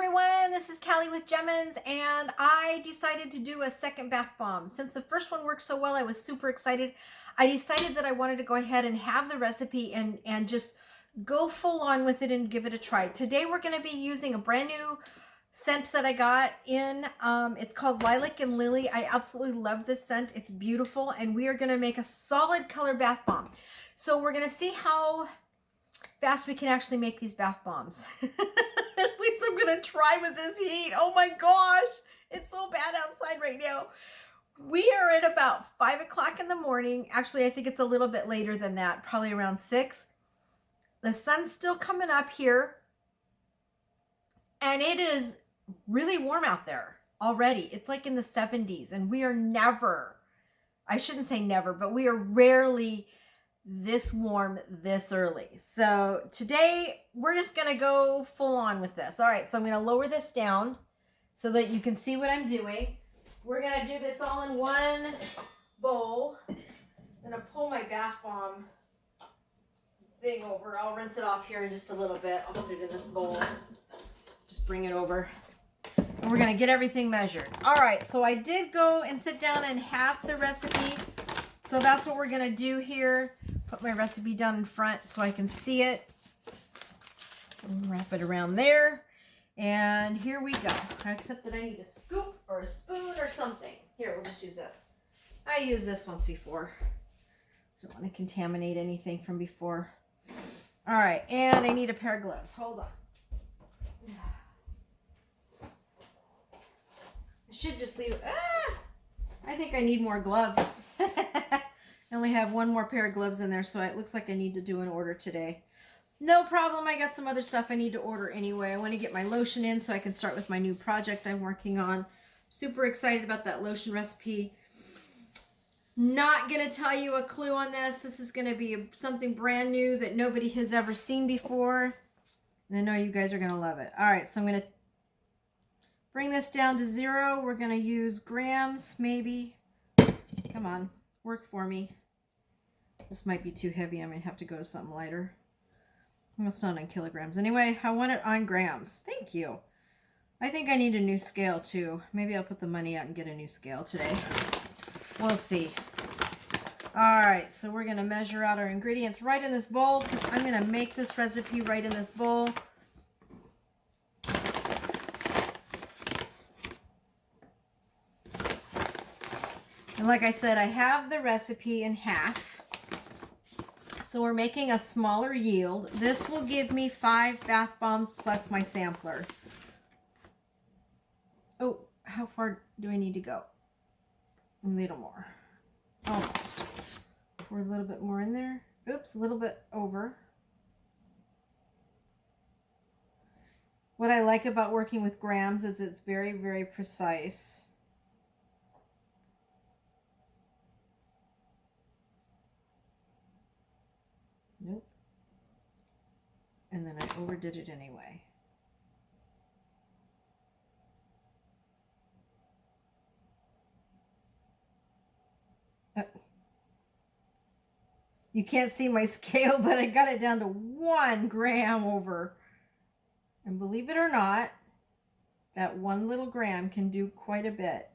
everyone, this is Callie with Jemminz, and I decided to do a second bath bomb. Since the first one worked so well, I was super excited. I decided that I wanted to go ahead and have the recipe and just go full on with it and give it a try. Today we're going to be using a brand new scent that I got in. It's called Lilac and Lily. I absolutely love this scent. It's beautiful, and we are going to make a solid color bath bomb. So we're going to see how fast we can actually make these bath bombs. At least I'm gonna try with this heat. Oh my gosh, it's so bad outside right now. We are at about 5 o'clock in the morning. Actually, I think it's a little bit later than that, probably around 6. The sun's still coming up here, and it is really warm out there already. It's like in the 70s, and we are never, I shouldn't say never, but we are rarely this warm this early. So today we're just gonna go full on with this. All right, so I'm gonna lower this down so that you can see what I'm doing. We're gonna do this all in one bowl. I'm gonna pull my bath bomb thing over. I'll rinse it off here in just a little bit. I'll put it in this bowl. Just bring it over. And we're gonna get everything measured. All right, so I did go and sit down and have the recipe. So that's what we're gonna do here. Put my recipe down in front so I can see it. And wrap it around there. And here we go. Except that I need a scoop or a spoon or something. Here, we'll just use this. I used this once before. Don't want to contaminate anything from before. All right, and I need a pair of gloves. Hold on. I should just leave. I think I need more gloves. I only have one more pair of gloves in there, so it looks like I need to do an order today. No problem. I got some other stuff I need to order anyway. I want to get my lotion in so I can start with my new project I'm working on. Super excited about that lotion recipe. Not going to tell you a clue on this. This is going to be something brand new that nobody has ever seen before. And I know you guys are going to love it. All right, so I'm going to bring this down to 0. We're going to use grams, maybe. Come on. Work for me. This might be too heavy. I might have to go to something lighter. Well, it's not on kilograms. Anyway, I want it on grams. Thank you. I think I need a new scale too. Maybe I'll put the money out and get a new scale today. We'll see. All right, so we're going to measure out our ingredients right in this bowl because I'm going to make this recipe right in this bowl. And like I said, I have the recipe in half. So we're making a smaller yield. This will give me 5 bath bombs plus my sampler. Oh, how far do I need to go? A little more. Almost. We're a little bit more in there. Oops, a little bit over. What I like about working with grams is it's very, very precise. Nope. And then I overdid it anyway. You can't see my scale, but I got it down to 1 gram over. And believe it or not, that 1 little gram can do quite a bit.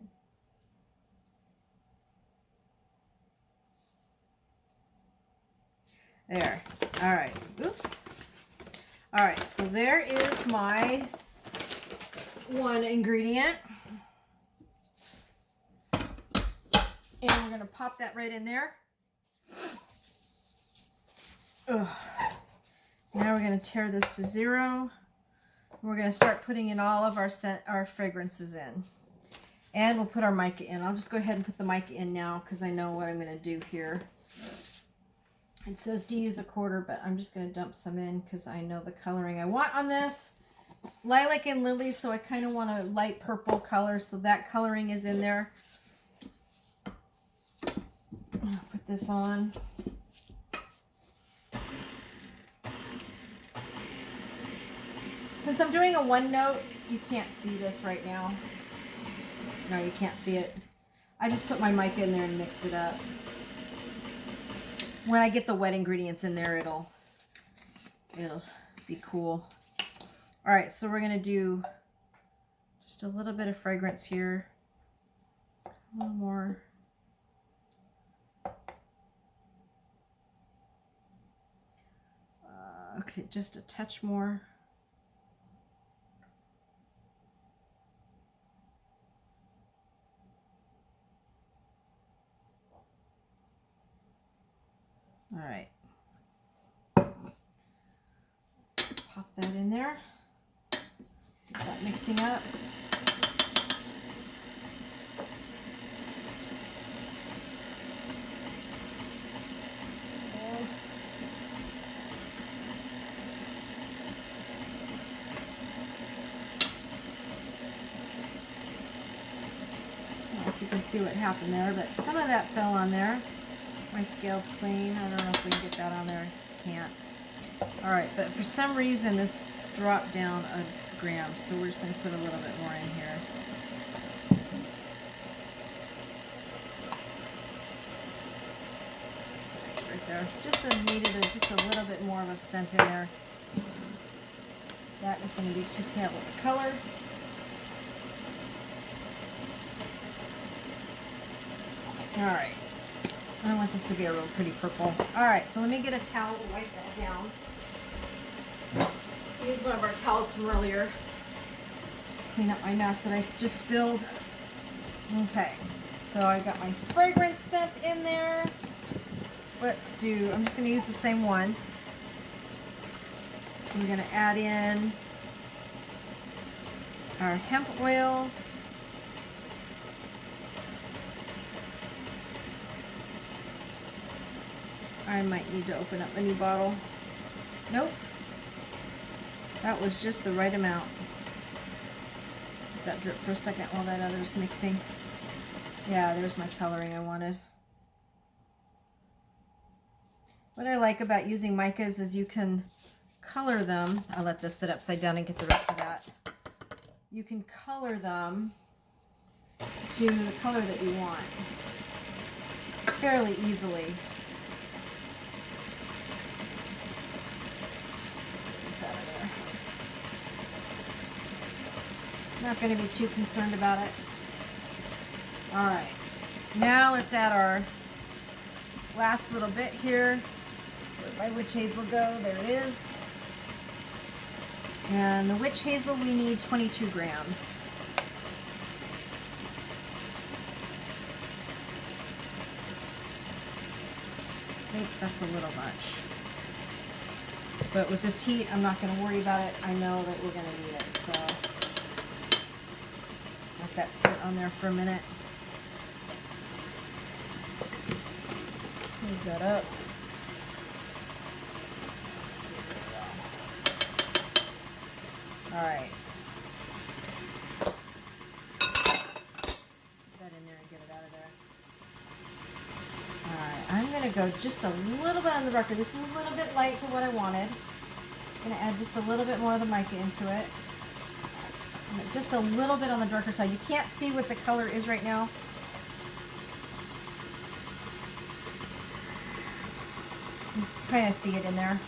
There. All right. Oops. All right. So there is my 1 ingredient. And we're going to pop that right in there. Ugh. Now we're going to tear this to 0. We're going to start putting in all of our fragrances in. And we'll put our mica in. I'll just go ahead and put the mica in now because I know what I'm going to do here. It says to use 1/4, but I'm just going to dump some in because I know the coloring I want on this. It's lilac and lily, so I kind of want a light purple color, so that coloring is in there. I'll put this on. Since I'm doing a 1 note, you can't see this right now. No, you can't see it. I just put my mica in there and mixed it up. When I get the wet ingredients in there, it'll be cool. All right, so we're going to do Just a little bit of fragrance here. A little more. Okay, just a touch more. All right. Pop that in there. Get that mixing up. You can see what happened there, but some of that fell on there. My scale's clean. I don't know if we can get that on there. Can't. All right, but for some reason this dropped down a gram, so we're just going to put a little bit more in here. That's right there. Needed just a little bit more of a scent in there. That is going to be too pale of a color. All right, I want this to be a real pretty purple. All right, so let me get a towel to wipe that down. Use one of our towels from earlier. Clean up my mess that I just spilled. Okay, so I got my fragrance scent in there. Let's do, I'm just going to use the same one. I'm going to add in our hemp oil. I might need to open up a new bottle. Nope. That was just the right amount. Let that drip for a second while that other's mixing. Yeah, there's my coloring I wanted. What I like about using micas is you can color them. I'll let this sit upside down and get the rest of that. You can color them to the color that you want fairly easily. Out of there. Not going to be too concerned about it. All right, now let's add our last little bit here. Where'd my witch hazel go? There it is. And the witch hazel, we need 22 grams. I think that's a little much. But with this heat, I'm not going to worry about it. I know that we're going to need it, so let that sit on there for a minute. Close that up. All right. Put that in there and get it out of there. Alright, I'm going to go just a little bit on the darker. This is a little bit light for what I wanted. I'm going to add just a little bit more of the mica into it. Just a little bit on the darker side. You can't see what the color is right now. You can kind of see it in there.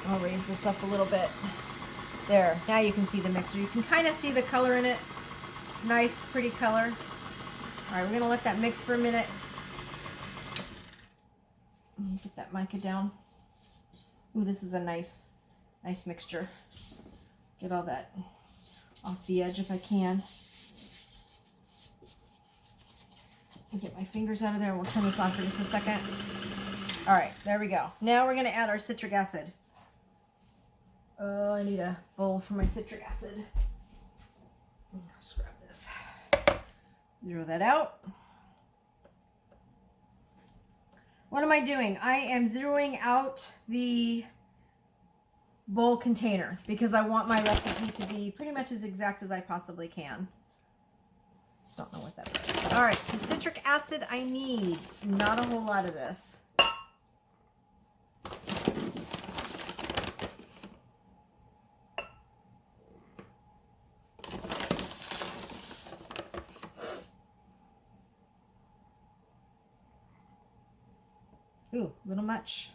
I'll raise this up a little bit. There, now you can see the mixer. You can kind of see the color in it. Nice, pretty color. Alright, we're going to let that mix for a minute. Get that mica down. Ooh, this is a nice mixture. Get all that off the edge if I can. Get my fingers out of there. We'll turn this on for just a second. All right, there we go. Now we're going to add our citric acid. Oh, I need a bowl for my citric acid. Let's grab this. Zero that out. What am I doing? I am zeroing out the bowl container because I want my recipe to be pretty much as exact as I possibly can. Don't know what that is. All right, so citric acid I need. Not a whole lot of this. Ooh, a little much.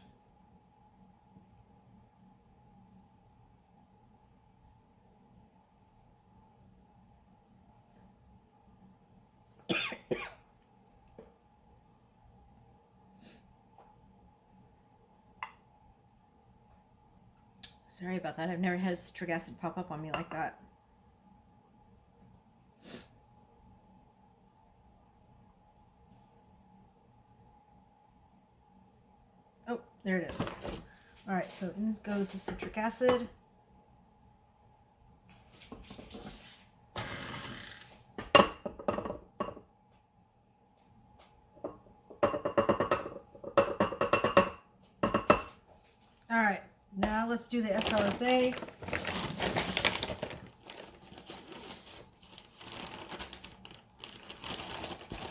Sorry about that. I've never had citric acid pop up on me like that. Oh, there it is. All right, so in goes the citric acid. All right, now let's do the SLSA.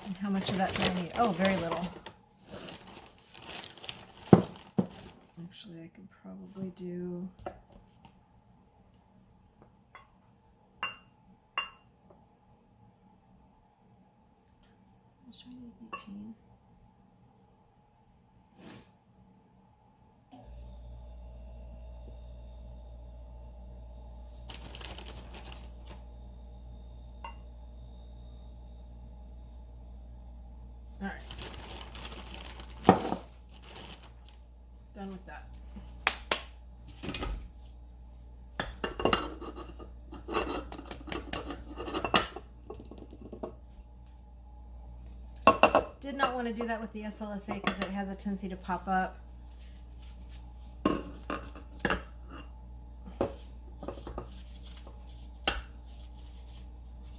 And how much of that do I need? Oh, very little. Actually, I could probably do... I need 18. All right. Done with that. Did not want to do that with the SLSA because it has a tendency to pop up.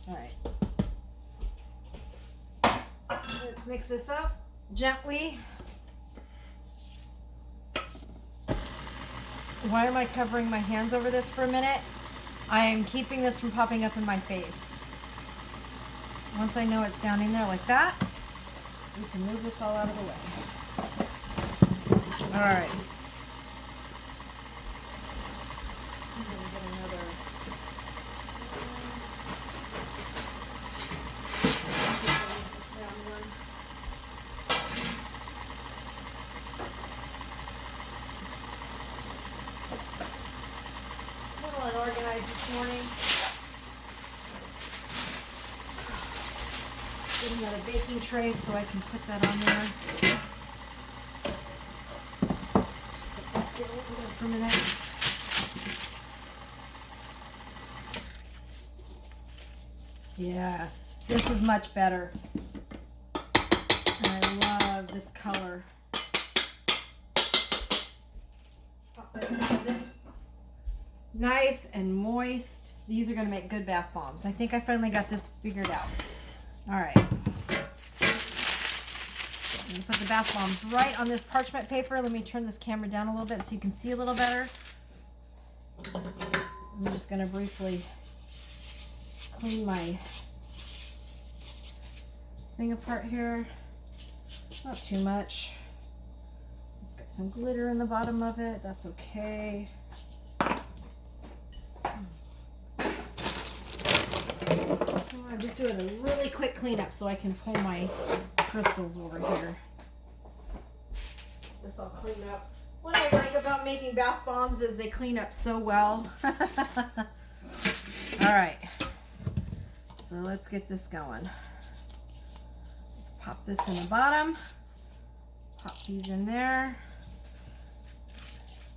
All right. Let's mix this up gently. Why am I covering my hands over this for a minute? I am keeping this from popping up in my face. Once I know it's down in there like that, we can move this all out of the way. All right. I'm going to get another... A little unorganized this morning. Get another baking tray so I can put that on there. Just put this over there for a minute. Yeah, this is much better. I love this color. This nice and moist. These are going to make good bath bombs. I think I finally got this figured out. All right. I'm going to put the bath bombs right on this parchment paper. Let me turn this camera down a little bit so you can see a little better. I'm just going to briefly clean my thing apart here. Not too much. It's got some glitter in the bottom of it. That's okay. I'm just doing a really quick cleanup so I can pull my crystals over here. This all clean up. What I like about making bath bombs is they clean up so well. All right. So let's get this going. Let's pop this in the bottom. Pop these in there.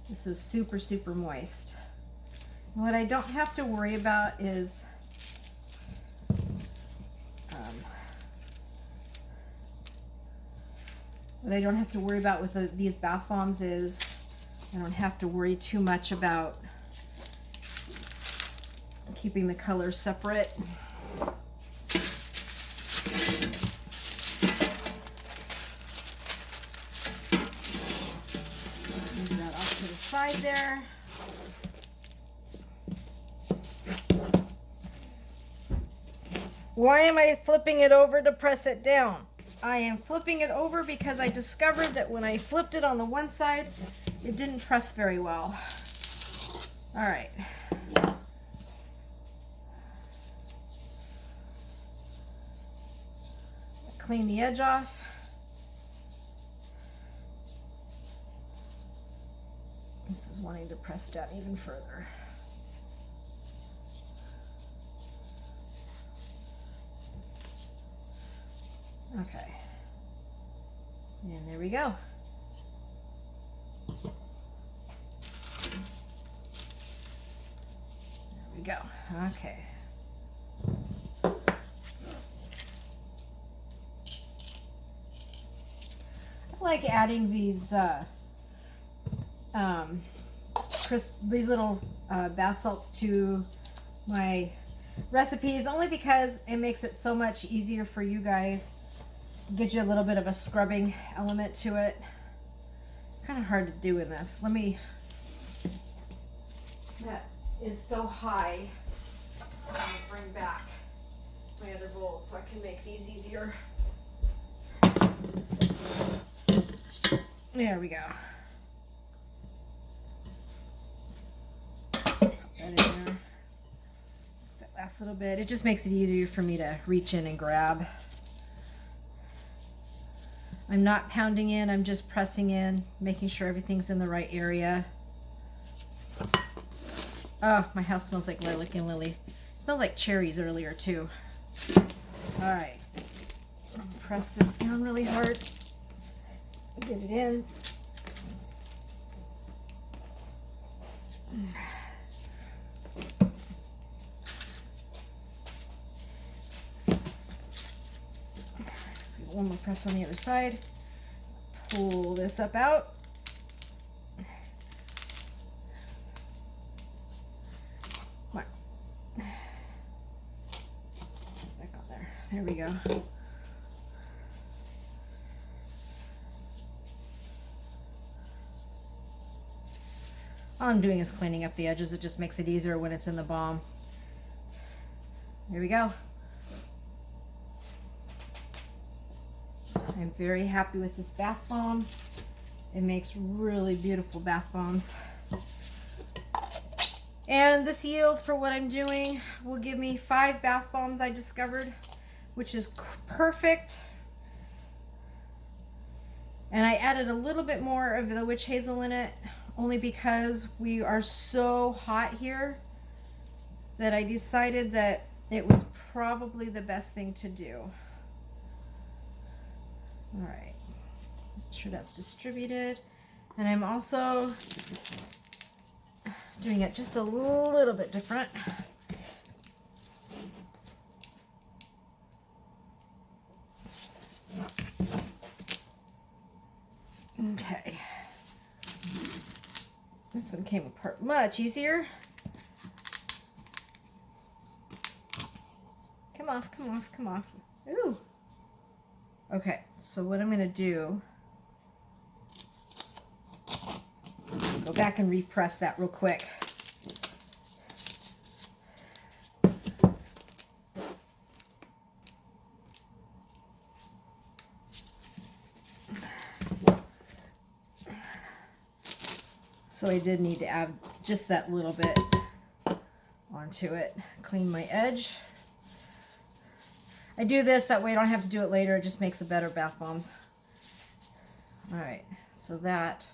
This is super, super moist. And what I don't have to worry about is what I don't have to worry about with these bath bombs is I don't have to worry too much about keeping the colors separate. Move that off to the side there. Why am I flipping it over to press it down? I am flipping it over because I discovered that when I flipped it on the one side, it didn't press very well. All right. Clean the edge off. This is wanting to press down even further. Okay, and there we go. we go. Okay. I like adding these these little bath salts to my recipes, only because it makes it so much easier for you guys. Gives you a little bit of a scrubbing element to it. It's kind of hard to do in this. Let me, that is so high. I'm going to bring back my other bowls so I can make these easier. There we go. Put that in there. So that last little bit. It just makes it easier for me to reach in and grab. I'm not pounding in, I'm just pressing in, making sure everything's in the right area. Oh, my house smells like lilac and lily. It smelled like cherries earlier too. All right, press this down really hard. Get it in. One more press on the other side. Pull this up out. Come on. Back on there. There we go. All I'm doing is cleaning up the edges. It just makes it easier when it's in the balm. There we go. I'm very happy with this bath bomb. It makes really beautiful bath bombs. And this yield for what I'm doing will give me 5 bath bombs I discovered, which is perfect. And I added a little bit more of the witch hazel in it, only because we are so hot here that I decided that it was probably the best thing to do. All right, make sure that's distributed. And I'm also doing it just a little bit different. Okay. This one came apart much easier. Come off, come off, come off. Ooh. Okay, so what I'm going to do, go back and repress that real quick. So I did need to add just that little bit onto it. Clean my edge. I do this, that way I don't have to do it later. It just makes a better bath bombs. All right, so that,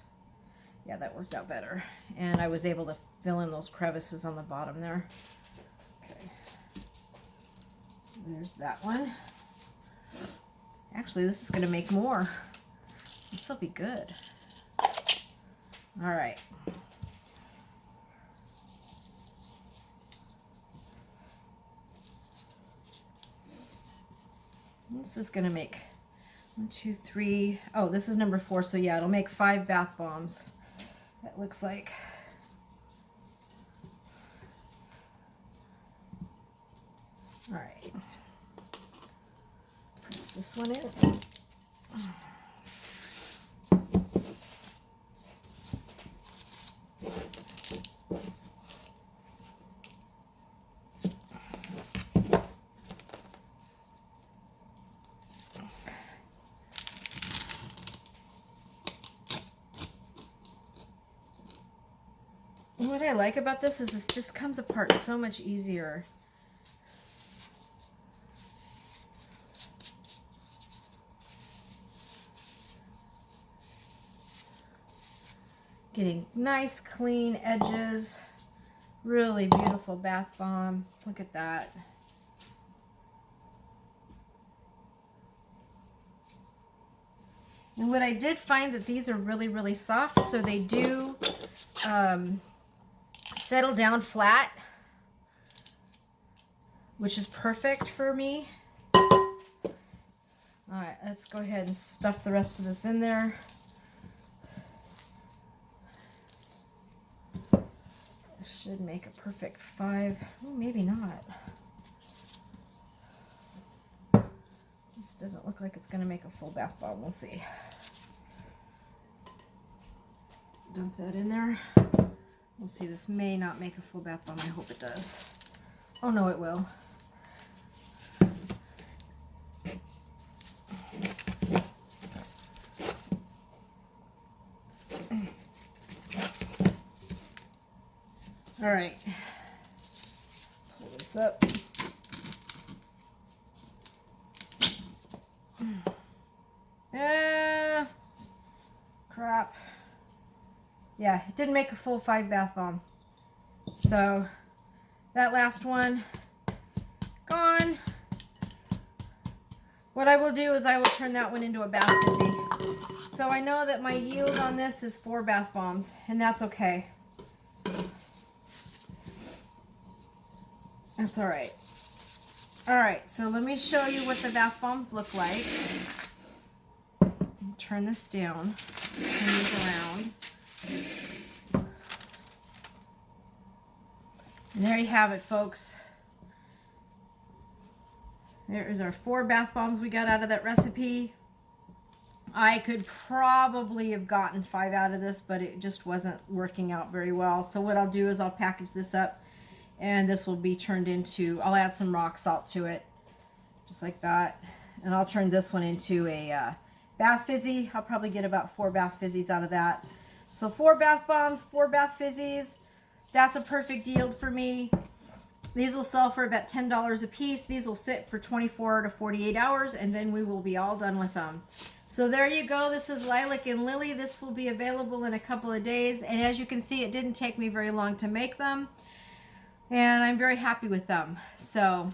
yeah, that worked out better. And I was able to fill in those crevices on the bottom there. Okay, so there's that one. Actually, this is gonna make more. This will be good. All right. This is gonna make 1, 2, 3. Oh, this is number 4, so yeah, it'll make 5 bath bombs. That looks like. All right. Press this one in. And what I like about this is this just comes apart so much easier. Getting nice clean edges. Really beautiful bath bomb. Look at that. And what I did find that these are really, really soft, so they do settle down flat. which is perfect for me. All right, let's go ahead and stuff the rest of this in there. Should make a perfect 5. Oh, maybe not. This doesn't look like it's going to make a full bath bomb. We'll see. Dump that in there. We'll see. This may not make a full bath bomb. I hope it does. Oh no, it will. All right. Pull this up. Crap. Yeah, it didn't make a full 5 bath bomb. So that last one gone. What I will do is I will turn that one into a bath fizzy. So I know that my yield on this is 4 bath bombs, and that's okay. That's all right. All right, so let me show you what the bath bombs look like. Turn this down, turn these around. And there you have it, folks. There is our 4 bath bombs we got out of that recipe. I could probably have gotten 5 out of this, but it just wasn't working out very well. So what I'll do is I'll package this up, and this will be turned into, I'll add some rock salt to it, just like that. And I'll turn this one into a bath fizzy. I'll probably get about 4 bath fizzies out of that. So 4 bath bombs, 4 bath fizzies. That's a perfect yield for me. These will sell for about $10 a piece. These will sit for 24 to 48 hours, and then we will be all done with them. So there you go. This is Lilac and Lily. This will be available in a couple of days. And as you can see, it didn't take me very long to make them. And I'm very happy with them. So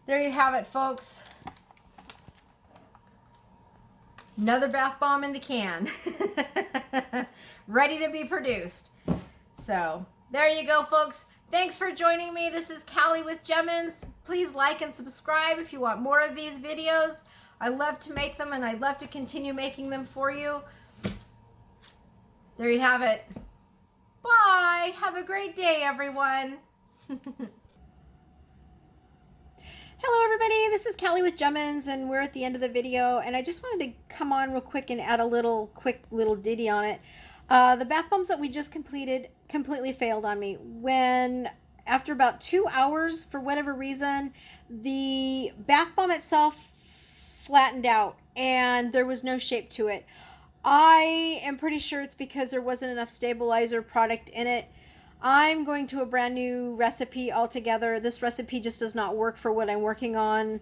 there you have it, folks. Another bath bomb in the can. Ready to be produced. So there you go, folks. Thanks for joining me. This is Callie with Jemminz. Please like and subscribe if you want more of these videos. I love to make them, and I'd love to continue making them for you. There you have it. Bye. Have a great day, everyone. Hello everybody, this is Callie with Jemminz, and we're at the end of the video, and I just wanted to come on real quick and add a quick little ditty on it. The bath bombs that we just completed completely failed on me. When after about 2 hours, for whatever reason, the bath bomb itself flattened out and there was no shape to it. I am pretty sure it's because there wasn't enough stabilizer product in it. I'm going to a brand new recipe altogether. This recipe just does not work for what I'm working on.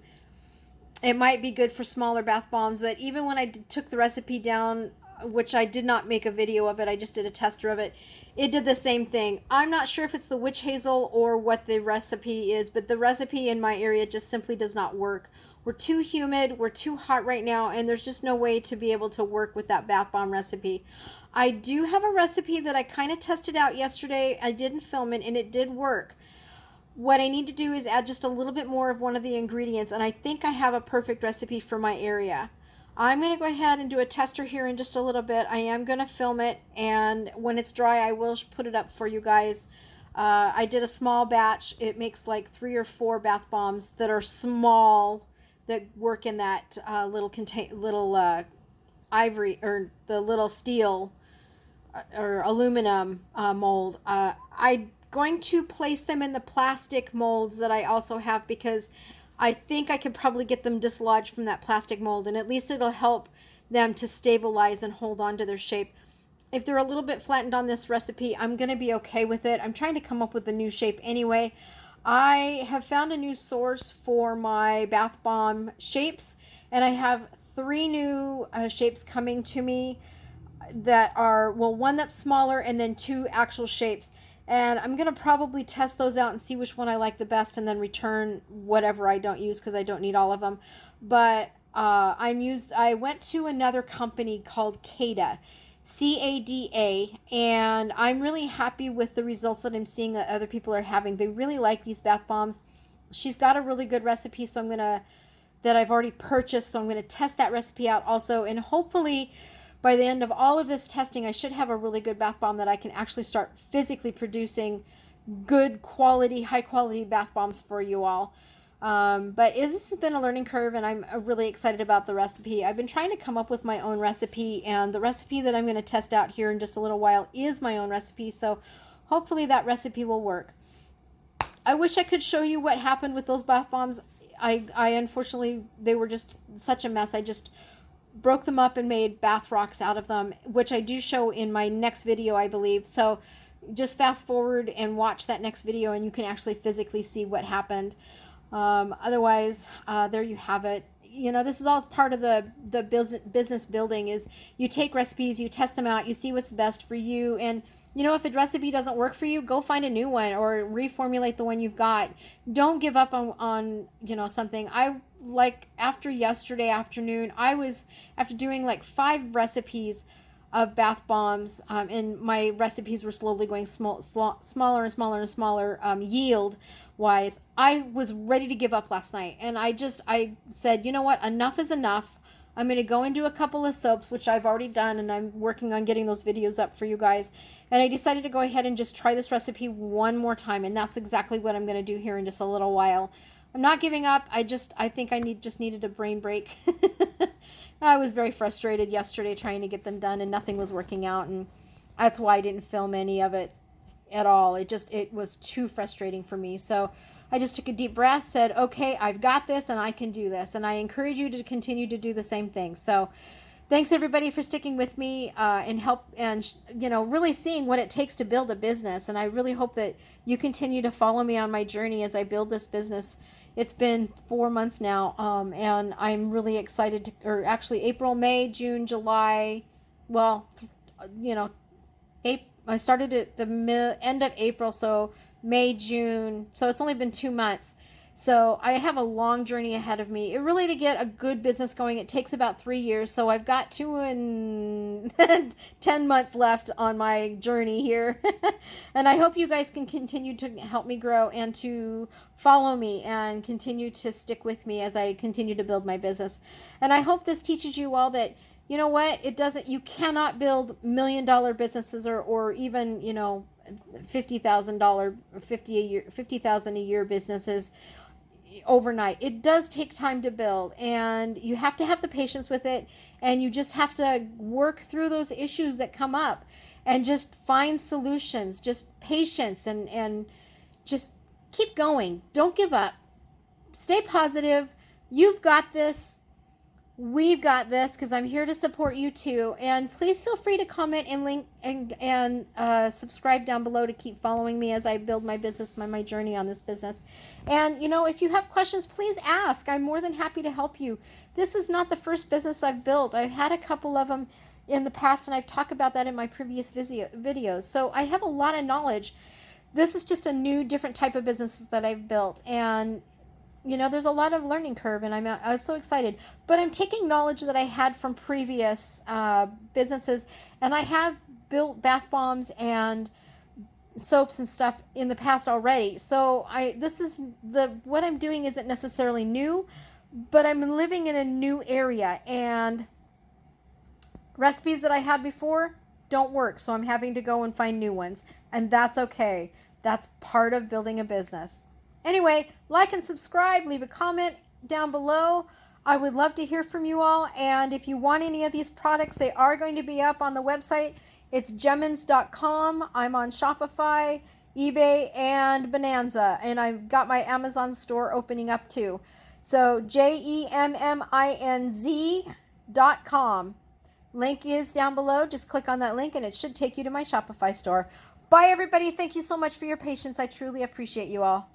It might be good for smaller bath bombs, but even when I took the recipe down, which I did not make a video of it, I just did a tester of it, it did the same thing. I'm not sure if it's the witch hazel or what the recipe is, but the recipe in my area just simply does not work. We're too humid, we're too hot right now, and there's just no way to be able to work with that bath bomb recipe. I do have a recipe that I kind of tested out yesterday. I didn't film it, and it did work. What I need to do is add just a little bit more of one of the ingredients, and I think I have a perfect recipe for my area. I'm going to go ahead and do a tester here in just a little bit. I am going to film it, and when it's dry, I will put it up for you guys. I did a small batch. It makes like 3 or 4 bath bombs that are small, that work in that little ivory, or the little steel or aluminum mold. I'm going to place them in the plastic molds that I also have, because I think I could probably get them dislodged from that plastic mold, and at least it'll help them to stabilize and hold on to their shape. If they're a little bit flattened on this recipe, I'm going to be okay with it. I'm trying to come up with a new shape anyway. I have found a new source for my bath bomb shapes, and I have 3 new shapes coming to me that are, well, one that's smaller and then 2 actual shapes. And I'm going to probably test those out and see which one I like the best, and then return whatever I don't use, because I don't need all of them. But I went to another company called Cada, C-A-D-A, and I'm really happy with the results that I'm seeing that other people are having. They really like these bath bombs. she's got a really good recipe, so that I've already purchased, so I'm going to test that recipe out also, and hopefully by the end of all of this testing, I should have a really good bath bomb that I can actually start physically producing good quality, high quality bath bombs for you all. But this has been a learning curve, and I'm really excited about the recipe. I've been trying to come up with my own recipe, and the recipe that I'm going to test out here in just a little while is my own recipe, so hopefully that recipe will work. I wish I could show you what happened with those bath bombs. I unfortunately, they were just such a mess. I just broke them up and made bath rocks out of them, which I do show in my next video, I believe. So just fast forward and watch that next video, and you can actually physically see what happened. Otherwise, there you have it. You know, this is all part of the business building. Is you take recipes, you test them out, you see what's best for you, and you know, if a recipe doesn't work for you, go find a new one or reformulate the one you've got. Don't give up on you know, something. I, like, after yesterday afternoon, I was, after doing like 5 recipes of bath bombs, and my recipes were slowly going smaller and smaller yield wise, I was ready to give up last night. And I said, you know what, enough is enough. I'm going to go and do a couple of soaps, which I've already done, and I'm working on getting those videos up for you guys. And I decided to go ahead and just try this recipe one more time, and that's exactly what I'm going to do here in just a little while. I'm not giving up. I think I just needed a brain break. I was very frustrated yesterday trying to get them done, and nothing was working out, and that's why I didn't film any of it at all. It was too frustrating for me. So I just took a deep breath, said, okay, I've got this and I can do this. And I encourage you to continue to do the same thing. So thanks everybody for sticking with me and help, and you know, really seeing what it takes to build a business. And I really hope that you continue to follow me on my journey as I build this business. It's been 4 months now, and I'm really excited to, or actually April, May, June, July, well, you know, I started at the end of April, so May, June, so it's only been 2 months. So I have a long journey ahead of me. It really, to get a good business going, it takes about 3 years. So I've got 2 and 10 months left on my journey here. And I hope you guys can continue to help me grow and to follow me and continue to stick with me as I continue to build my business. And I hope this teaches you all that, you know what, you cannot build $1 million businesses or even, you know, $50,000, $50,000 a year businesses overnight. It does take time to build, and you have to have the patience with it, and you just have to work through those issues that come up and just find solutions, just patience, and just keep going. Don't give up. Stay positive. You've got this. We've got this, because I'm here to support you too. And please feel free to comment and link and subscribe down below to keep following me as I build my business, my journey on this business. And you know, if you have questions, please ask. I'm more than happy to help you. This is not the first business I've built. I've had a couple of them in the past, and I've talked about that in my previous videos. So I have a lot of knowledge. This is just a new, different type of business that I've built, and you know, there's a lot of learning curve, and I was so excited. But I'm taking knowledge that I had from previous businesses, and I have built bath bombs and soaps and stuff in the past already. So what I'm doing isn't necessarily new, but I'm living in a new area, and recipes that I had before don't work. So I'm having to go and find new ones, and that's okay. That's part of building a business. Anyway, like and subscribe, leave a comment down below. I would love to hear from you all. And if you want any of these products, they are going to be up on the website. It's Jemminz.com. I'm on Shopify, eBay, and Bonanza. And I've got my Amazon store opening up too. So Jemminz.com. Link is down below. Just click on that link and it should take you to my Shopify store. Bye, everybody. Thank you so much for your patience. I truly appreciate you all.